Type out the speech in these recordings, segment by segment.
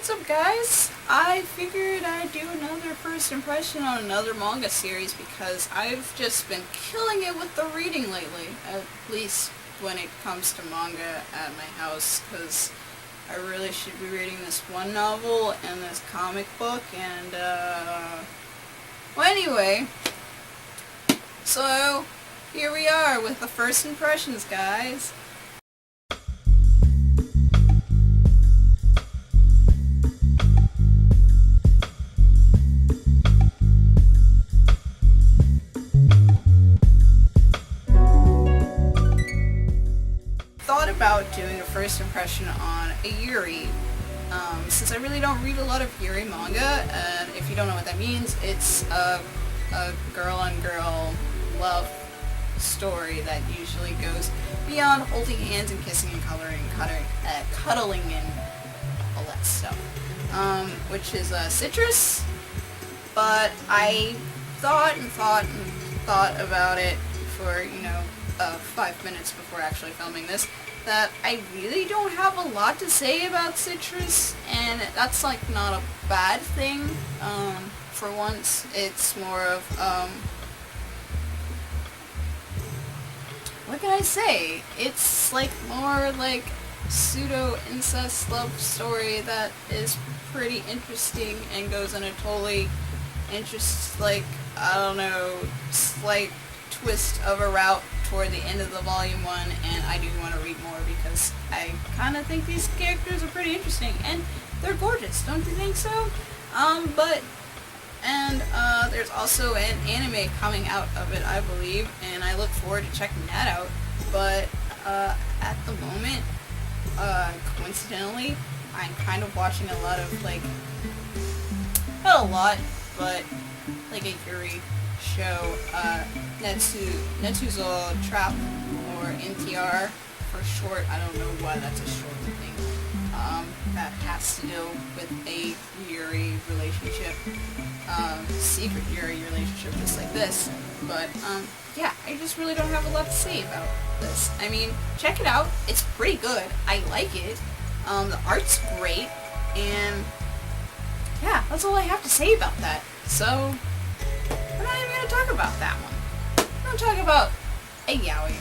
what's up guys? I figured I'd do another first impression on another manga series because I've just been killing it with the reading lately, at least when it comes to manga at my house, because I really should be reading this one novel and this comic book, and well, anyway, so here we are with the first impressions, guys. Thought about doing a first impression on a Yuri, since I really don't read a lot of Yuri manga, and if you don't know what that means, it's a girl-on-girl love story that usually goes beyond holding hands and kissing and cuddling and all that stuff, which is Citrus. But I thought about it for 5 minutes before actually filming this, that I really don't have a lot to say about Citrus, and that's like not a bad thing. For once, it's more of what can I say? It's like more like pseudo-incest love story that is pretty interesting and goes in a totally slight twist of a route toward the end of the volume 1, and I do want to read more because I kind of think these characters are pretty interesting, and they're gorgeous, don't you think so? There's also an anime coming out of it, I believe, and I look forward to checking that out, but at the moment, coincidentally, I'm kind of watching a lot of, not a lot, but like a Yuri show, Netsuzo Trap, or NTR for short. I don't know why that's a short thing. That has to do with a Yuri relationship, secret Yuri relationship just like this. But, yeah, I just really don't have a lot to say about this. I mean, check it out. It's pretty good. I like it. The art's great, and yeah, that's all I have to say about that. So, we're not even going to talk about that one. We're going to talk about a yaoi,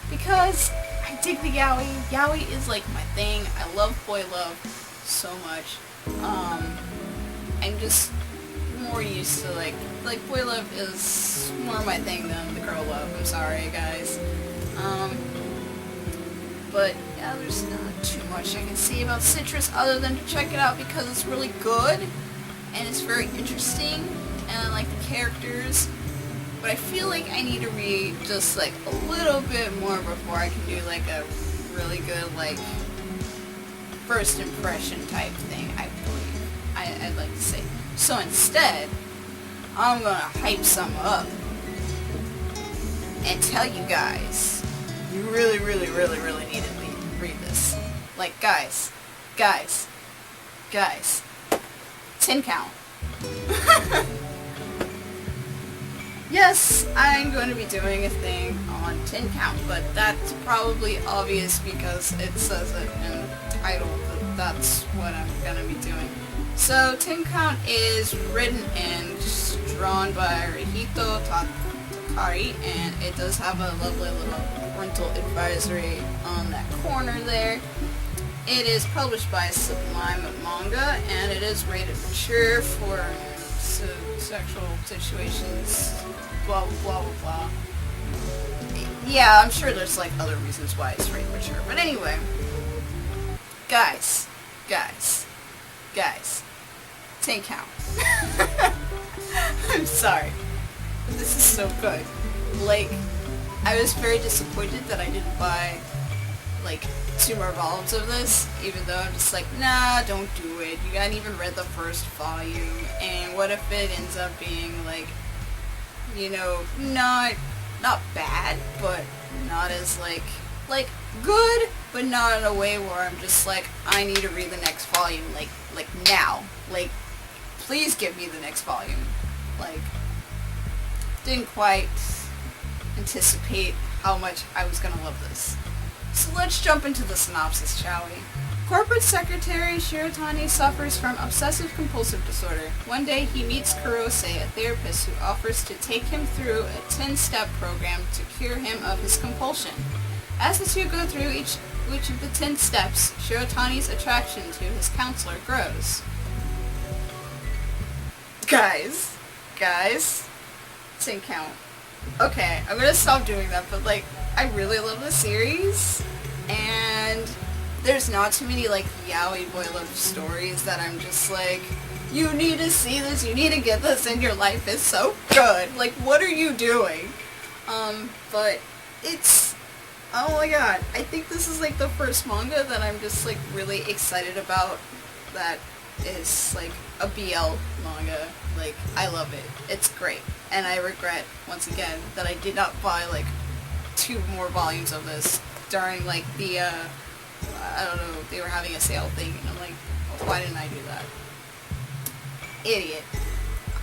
because I dig the yaoi. Yaoi is like my thing. I love boy love so much. I'm just more used to like boy love is more my thing than the girl love. I'm sorry, guys. But yeah, there's not too much I can say about Citrus other than to check it out because it's really good and it's very interesting, and I like the characters. But I feel like I need to read just like a little bit more before I can do like a really good first impression type thing, I believe. I'd like to say. So instead, I'm gonna hype some up and tell you guys, you really need to read this. Like, guys, 10 count. Yes, I'm going to be doing a thing on 10 count, but that's probably obvious because it says it in the title that that's what I'm going to be doing. So 10 count is written and drawn by Rihito Takarai, and it does have a lovely little parental advisory on that corner there. It is published by Sublime Manga, and it is rated mature for sexual situations, blah blah blah blah. Yeah, I'm sure there's other reasons why it's rated mature, but anyway, guys, 10 count. I'm sorry, but this is so good. I was very disappointed that I didn't buy 2 more volumes of this, even though I'm just nah, don't do it. You haven't even read the first volume, and what if it ends up being not bad, but not as good, but not in a way where I'm just I need to read the next volume, now. Please give me the next volume. Didn't quite anticipate how much I was gonna love this. So let's jump into the synopsis, shall we? Corporate secretary Shirotani suffers from obsessive-compulsive disorder. One day he meets Kurose, a therapist who offers to take him through a 10-step program to cure him of his compulsion. As the two go through each of the 10 steps, Shirotani's attraction to his counselor grows. Guys, 10 count. Okay, I'm gonna stop doing that, but like, I really love the series, and there's not too many like yaoi boy love stories that I'm just like, you need to see this, you need to get this in your life, it's so good. Like, what are you doing? But it's, oh my god, I think this is like the first manga that I'm just like really excited about that is like a BL manga. Like, I love it. It's great. And I regret, once again, that I did not buy like 2 more volumes of this during like the, I don't know, they were having a sale thing, and I'm like, why didn't I do that? Idiot.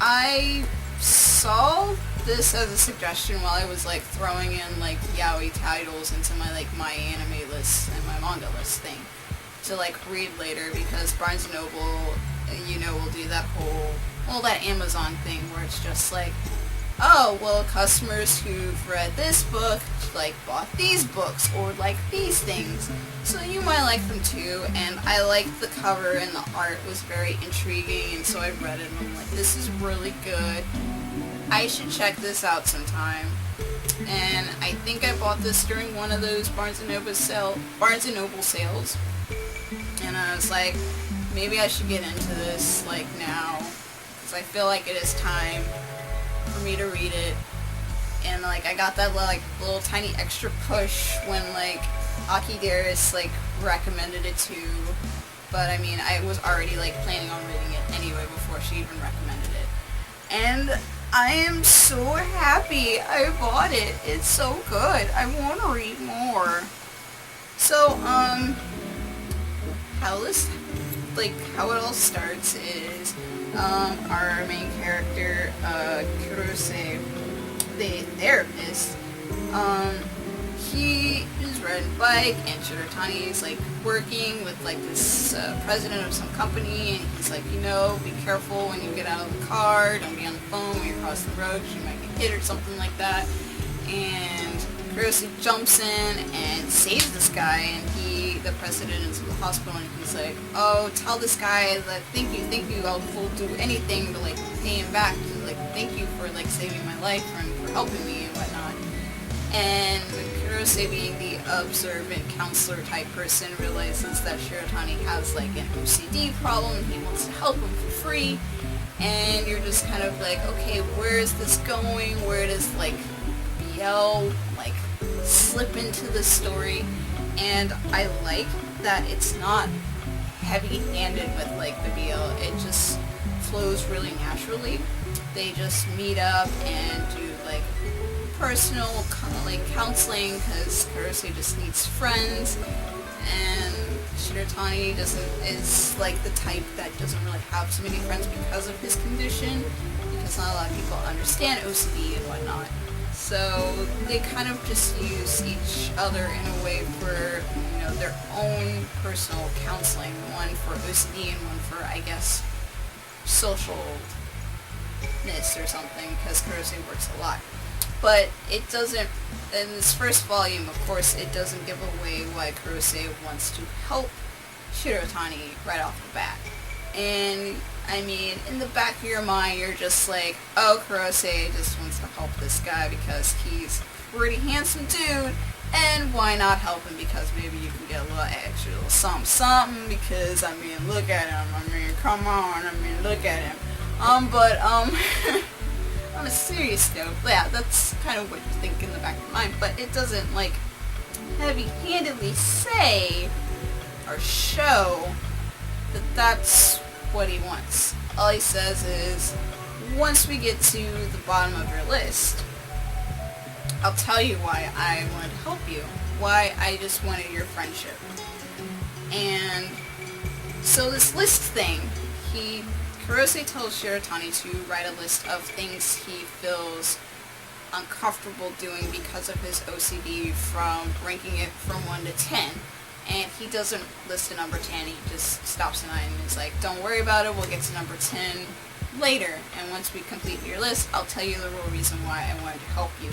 I saw this as a suggestion while I was like throwing in like yaoi titles into my like my anime list and my manga list thing to like read later, because Barnes & Noble, you know, will do that whole, well, that Amazon thing where it's just like, oh, well, customers who've read this book, like, bought these books, or like these things, so you might like them too. And I liked the cover, and the art was very intriguing, and so I read it, and I'm like, this is really good. I should check this out sometime. And I think I bought this during one of those Barnes & Noble sales, and I was like, maybe I should get into this, like, now, because I feel like it is time for me to read it. And like, I got that like little tiny extra push when like Aki Dearest like recommended it too, but I mean, I was already like planning on reading it anyway before she even recommended it, and I am so happy I bought it. It's so good. I want to read more. So how it all starts is our main character, Kurose, the therapist, he is riding a bike, and Shirotani is like working with like this president of some company, and he's like, you know, be careful when you get out of the car, don't be on the phone when you cross the road, 'cause you might get hit or something like that. And Kurose jumps in and saves this guy, and the president is in the hospital, and he's like, oh, tell this guy that thank you, I'll do anything to like pay him back, to, like, thank you for like saving my life and for helping me and whatnot. And Kurose, being the observant counselor type person, realizes that Shirotani has like an OCD problem, and he wants to help him for free. And you're just kind of like, okay, where is this going? Where does like BL like slip into the story? And I like that it's not heavy-handed with like the BL. It just flows really naturally. They just meet up and do like personal like counseling, because Kurose just needs friends, and Shirotani is like the type that doesn't really have too many friends because of his condition, because not a lot of people understand OCD and whatnot. So they kind of just use each other in a way for, you know, their own personal counseling. One for OCD and one for, I guess, socialness or something, because Kurose works a lot. But it doesn't, in this first volume, of course, it doesn't give away why Kurose wants to help Shirotani right off the bat. And I mean, in the back of your mind, you're just like, oh, Kurose just wants to help this guy because he's a pretty handsome dude, and why not help him, because maybe you can get a little extra, little something, because, I mean, look at him, I mean, come on, I mean, look at him. But on a serious note, yeah, that's kind of what you think in the back of your mind, but it doesn't, like, heavy-handedly say or show that that's what he wants. All he says is, once we get to the bottom of your list, I'll tell you why I wanted to help you, why I just wanted your friendship. And so this list thing, Kurose tells Shirotani to write a list of things he feels uncomfortable doing because of his OCD, from ranking it from 1 to 10. and he doesn't list a number 10, he just stops at 9 and is like, don't worry about it, we'll get to number 10 later, and once we complete your list, I'll tell you the real reason why I wanted to help you.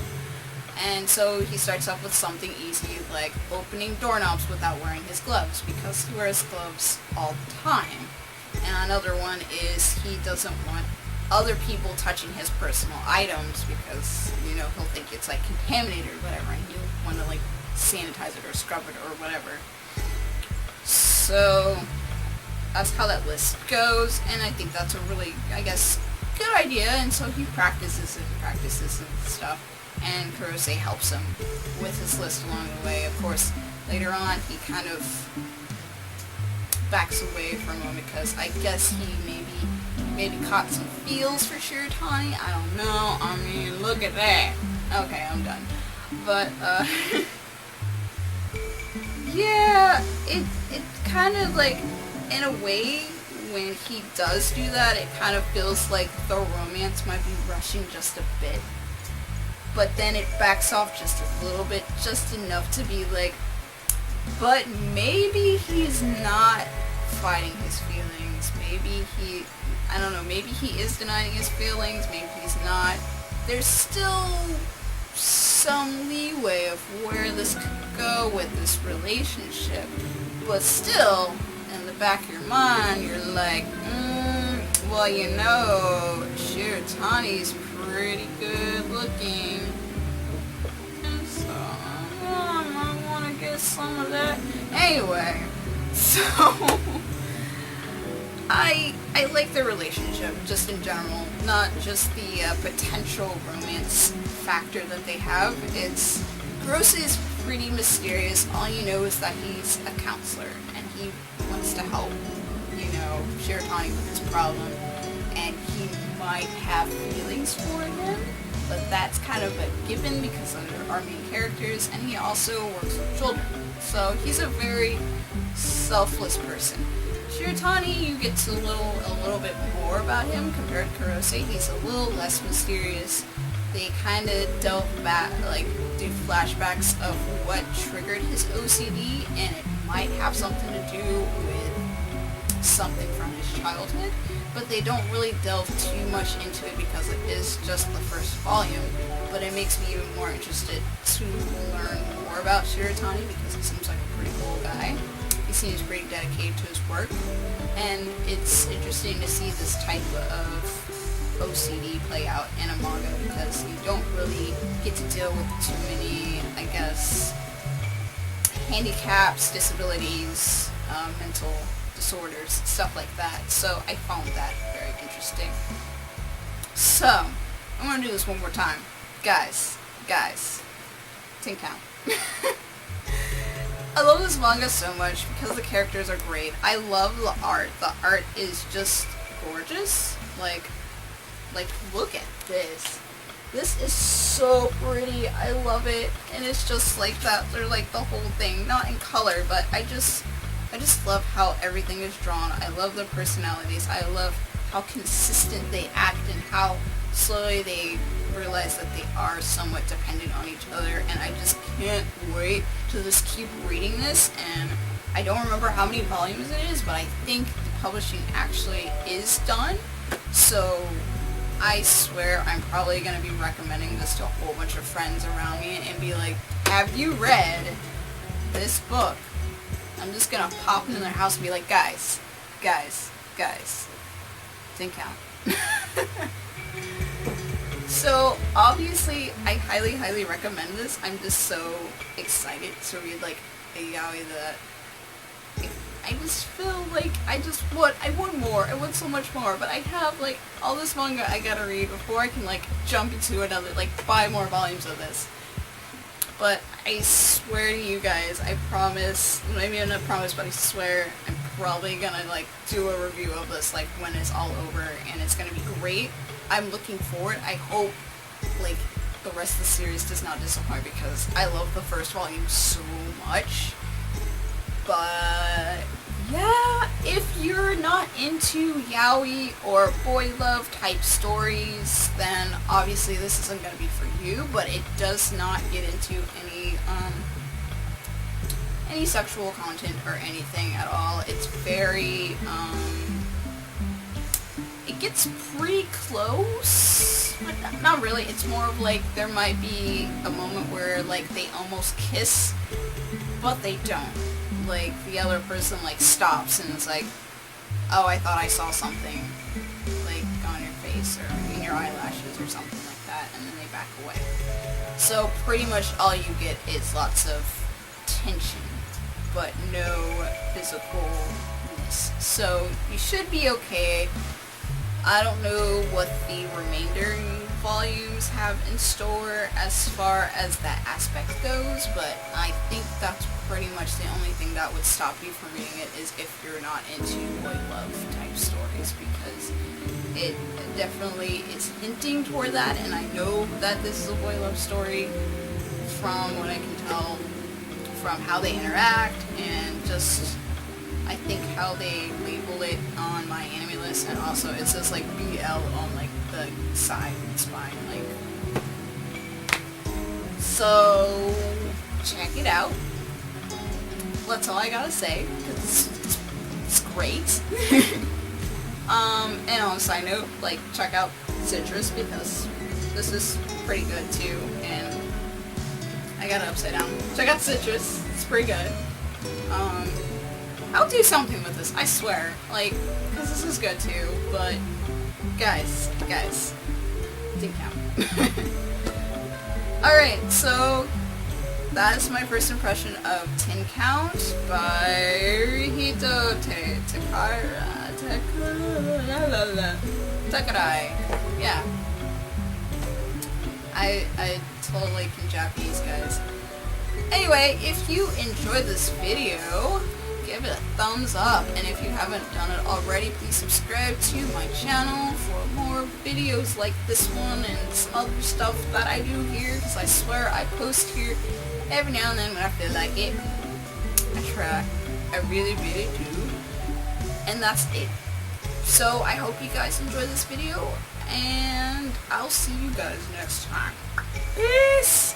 And so he starts off with something easy, like opening doorknobs without wearing his gloves, because he wears gloves all the time. And another one is he doesn't want other people touching his personal items because, you know, he'll think it's like contaminated or whatever, and he'll want to like sanitize it or scrub it or whatever. So that's how that list goes, and I think that's a really, I guess, good idea. And so he practices and stuff, and Kurose helps him with his list along the way. Of course, later on he kind of backs away for a moment because I guess he maybe caught some feels for Shiratani. I don't know. I mean, look at that. Okay, I'm done. But yeah, it kind of like, in a way, when he does do that, it kind of feels like the romance might be rushing just a bit. But then it backs off just a little bit, just enough to be like, but maybe he's not fighting his feelings. Maybe I don't know, maybe he is denying his feelings, maybe he's not. There's still some leeway of where this could go with this relationship. But still, in the back of your mind, you're like, well, you know, Shiratani's pretty good looking. And so, I want to get some of that. Anyway, so, I like their relationship, just in general, not just the potential romance factor that they have. Kurose is pretty mysterious. All you know is that he's a counselor, and he wants to help, you know, Shiratani with his problem, and he might have feelings for him, but that's kind of a given because they're our main characters, and he also works with children. So he's a very selfless person. Shiratani, you get to a little bit more about him compared to Kurose. He's a little less mysterious. They kind of delve back, like, do flashbacks of what triggered his OCD, and it might have something to do with something from his childhood, but they don't really delve too much into it because it is just the first volume. But it makes me even more interested to learn more about Shiratani because he seems like a pretty cool guy. He seems pretty dedicated to his work, and it's interesting to see this type of OCD play out in a manga because you don't really get to deal with too many, I guess, handicaps, disabilities, mental disorders, stuff like that. So I found that very interesting. So, I'm going to do this one more time. Guys, 10 count. I love this manga so much because the characters are great. I love the art. The art is just gorgeous. Like, look at this. This is so pretty. I love it. And it's just like that. They're like the whole thing. Not in color, but I just love how everything is drawn. I love their personalities. I love how consistent they act and how slowly they realize that they are somewhat dependent on each other. And I just can't wait to just keep reading this. And I don't remember how many volumes it is, but I think the publishing actually is done. So I swear I'm probably going to be recommending this to a whole bunch of friends around me and be like, have you read this book? I'm just going to pop into their house and be like, guys, 10 count. So obviously I highly recommend this. I'm just so excited to read like a yaoi that I just feel like I want more. I want so much more, but I have like all this manga I gotta read before I can like jump into another, like buy more volumes of this. But I swear to you guys, I promise, maybe I'm not promise, but I swear I'm probably gonna like do a review of this like when it's all over, and it's gonna be great. I'm looking forward. I hope like the rest of the series does not disappoint because I love the first volume so much. But yeah, if you're not into yaoi or boy love type stories, then obviously this isn't going to be for you, but it does not get into any sexual content or anything at all. It's very, it gets pretty close, but not really. It's more of like, there might be a moment where like they almost kiss, but they don't. Like, the other person like stops and is like, oh, I thought I saw something like on your face or in your eyelashes or something like that, and then they back away. So pretty much all you get is lots of tension, but no physicalness. So you should be okay. I don't know what the remainder volumes have in store as far as that aspect goes, but I think that's pretty much the only thing that would stop you from reading it, is if you're not into boy love type stories, because it definitely is hinting toward that, and I know that this is a boy love story from what I can tell from how they interact, and just I think how they label it on my anime list, and also it says like BL on like the side and spine, like, so check it out. That's all I gotta say, because it's great. And on a side note, like, check out Citrus, because this is pretty good too, and I got it upside down. Check out Citrus, it's pretty good. I'll do something with this, I swear, like, because this is good too, but guys, didn't count. Alright, so that's my first impression of 10 Count by Rihito Takarai. Yeah. I totally can Japanese, guys. Anyway, if you enjoyed this video, give it a thumbs up, and if you haven't done it already, please subscribe to my channel for more videos like this one and some other stuff that I do here, because I swear I post here every now and then when I feel like it. I try. I really do. And that's it. So I hope you guys enjoyed this video, and I'll see you guys next time. Peace!